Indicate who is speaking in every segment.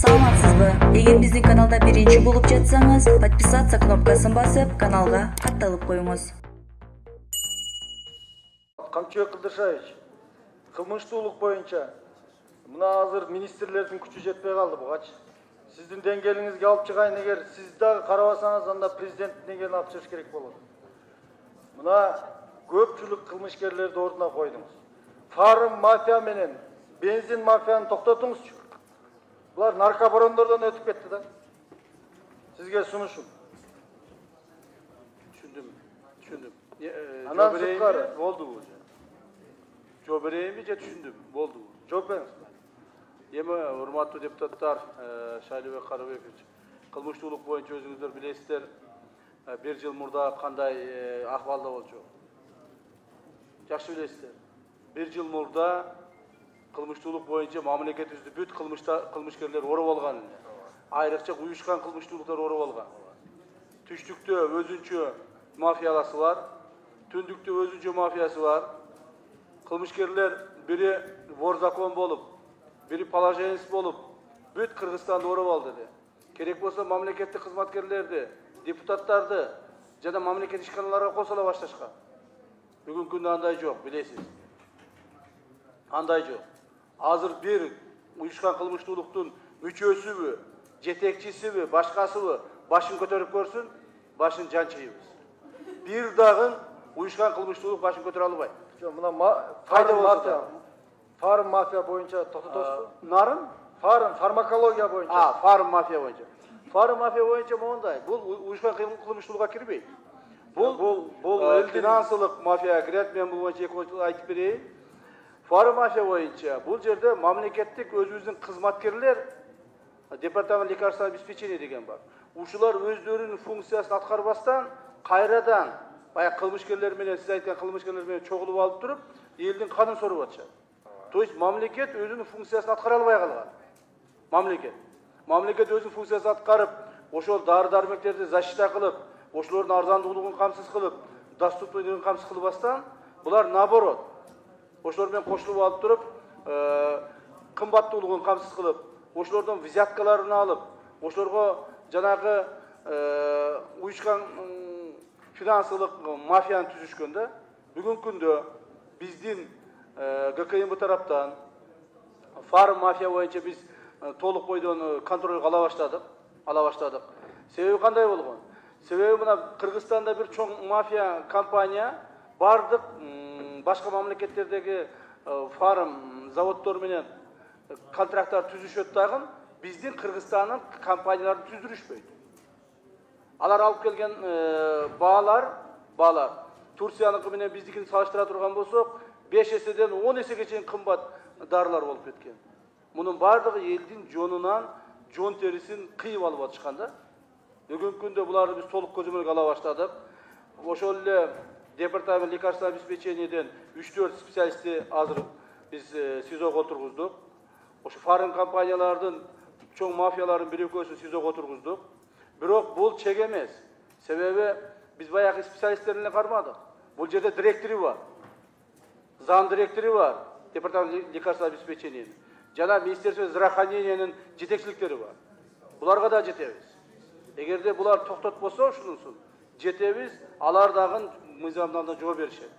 Speaker 1: Саламатсызбы? Эгер биздин каналда биринчи болуп жатсаңыз, подписаться кнопкасын басып, каналга катталып коюңуз.
Speaker 2: Камчыбек Кылдыршаевич, кылмыштуулук боюнча мына азыр министрлердин күчү жетпей калды бугачы. Сиздин деңгээлиңизге алып чыгайын, эгер сиз дагы карабасаңыз, анда президенттин деңгээлине алып чыгыш керек болот. Мына көпчүлүк кылмышкерлерди ордуна койдуңуз. Фарм мафия менен бензин мафияны токтотуңузчу. Булар наркобарондордон өтүп кетти да. Сизге сунушум.
Speaker 3: Түшүндүм.
Speaker 2: Анан сырткары
Speaker 3: болду бул. Жооп берейинби же түшүндүм? Болду.
Speaker 2: жооп бериңиз.
Speaker 3: Эми урматтуу депутаттар, Шайлообек Карабекович, кылмыштуулук боюнча өзүңүздөр билесиздер, бир жыл мурда кандай акыбалда болчу. Жакшы билесиздер. Бир жыл мурда кылмыштуулук боюнча мамлекетибизди бүт кылмышкерлер ороп алган. Айрыкча уюшкан кылмыштуулуктар ороп алган. Түштүктө өзүнчө мафияласы бар, түндүктө өзүнчө мафиясы бар. Кылмышкерлер бири вор закон болуп, бири положенец болуп, бүт Кыргызстанды ороп алды. Керек болсо мамлекеттик кызматкерлерди, депутаттарды жана мамлекеттик ишканаларга косула башташкан. Бүгүнкү күндө андай жок, билесиз. Андай жок. Азыр бир уюшкан кылмыштуулуктун мүчөсүбү, жетекчисиби, башкасыбы башын көтөрүп көрсүн, башын жанчыйбыз. Бир дагы уюшкан кылмыштуулук башын көтөрө албайт.
Speaker 2: Мына фарм мафия боюнча токтотосузбу?
Speaker 3: Нарын?
Speaker 2: Фармакология боюнча.
Speaker 3: Фарм мафия боюнча. Фарм мафия боюнча мондай. Бул уюшкан кылмыштуулукка кирбейт. Бул финансылык мафия кирет. Мен бул боюнча эки айтып берейин. Фарм мафия боюнча бул жерде мамлекеттик өзүбүздүн кызматкерлер, департамент лекарственного обеспечения деген бар. Ушулар өздөрүнүн функциясын аткарбастан кайрадан баягы кылмышкерлер менен, сиз айткан кылмышкерлер менен чогулуп алып туруп, элдин канын соруп атышат. То есть мамлекет өзүнүн функциясын аткара албай калган. Мамлекет өзүнүн функциясын аткарып, ошол дары-дармектерди защита кылып, ошолордун арзандуулугун камсыз кылып, доступдуулугун камсыз кылбастан, булар наоборот, ошолор менен кошулуп алып туруп, кымбаттуулугун камсыз кылып, ошолордон взяткаларын алып, ошолорго жанагы уюшкан финансылык мафияны түзүшкөндө, бүгүнкү күндө биздин ГКМБ тараптан фарм мафия боюнча биз толук бойдон контролго ала баштадык. Себеби кандай болгон? Себеби мына Кыргызстанда бир чоң мафия компания бардык башка мамлекеттердеги фарм заводдор менен контракттар түзүшөт дагы, биздин Кыргызстандын компанияларын түздүрүшпөйт. Алар алып келген баалар Турцияныкы менен биздикini салыштыра турган болсок, 5 эседен 10 эсеге чейин кымбат дарылар болуп кеткен. Мунун бардыгы элдин жонунан жон терисин кыйып алып атышкан да. Бүгүнкү күндө буларды биз толук көзөмөлгө ала баштадык. Ошол эле департамент лекарственного обеспечениеден 3-4 специалистти азыр биз СИЗОго отургуздук. Ошо фарм компаниялардын чоң мафиялардын бир-экөөсүн СИЗОго отургуздук. Бирок бул чек эмес. Себеби биз баягы специалисттерди эле кармадык. Бул жерде директори бар. Зам директору бар, департамент лекарственного обеспечения. Жана Министерство здравоохранениянын жетекчиликтери бар. Буларга да жетебиз. Эгерде булар токтотпосо ушунусун жетебиз, алар дагы мыйзамдан жооп беришет.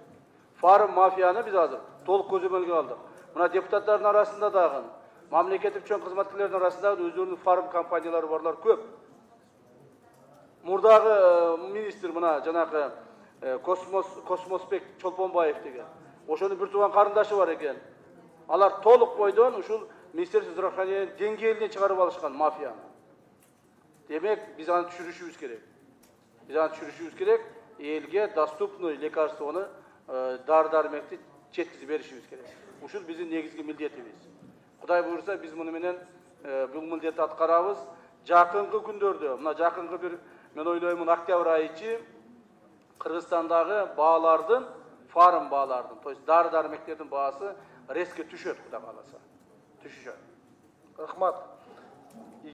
Speaker 3: Фарм мафияны биз азыр толук көзөмөлгө алдык. Мына депутаттардын арасында дагы, мамлекеттик чоң кызматкерлердин арасында өздөрүнүн фарм компаниялары барлар көп. Мурдагы министр мына жанагы Космосбек Чолпонбаев деген. Ошонун бир тууган карындашы бар экен. Алар толук бойдон ушул Министерство здравоохранения деңгээлине чыгарып алышкан мафияны. Демек, биз аны түшүрүшүбүз керек. Элге доступный лекарствону, дары-дармекти жеткизип беришибиз керек. Ушул биздин негизги милдетибиз. Кудай буйрса, биз муну менен бул милдетти аткарабыз. Жакынкы күндөрдө, мына жакынкы бир мен ойлоймун октябрь айы ичи Кыргызстандагы баалардын, фарм баалардын, то есть дары-дармектердин баасы резко түшөт, Кудай кааласа. Түшүшөт.
Speaker 2: Рахмат.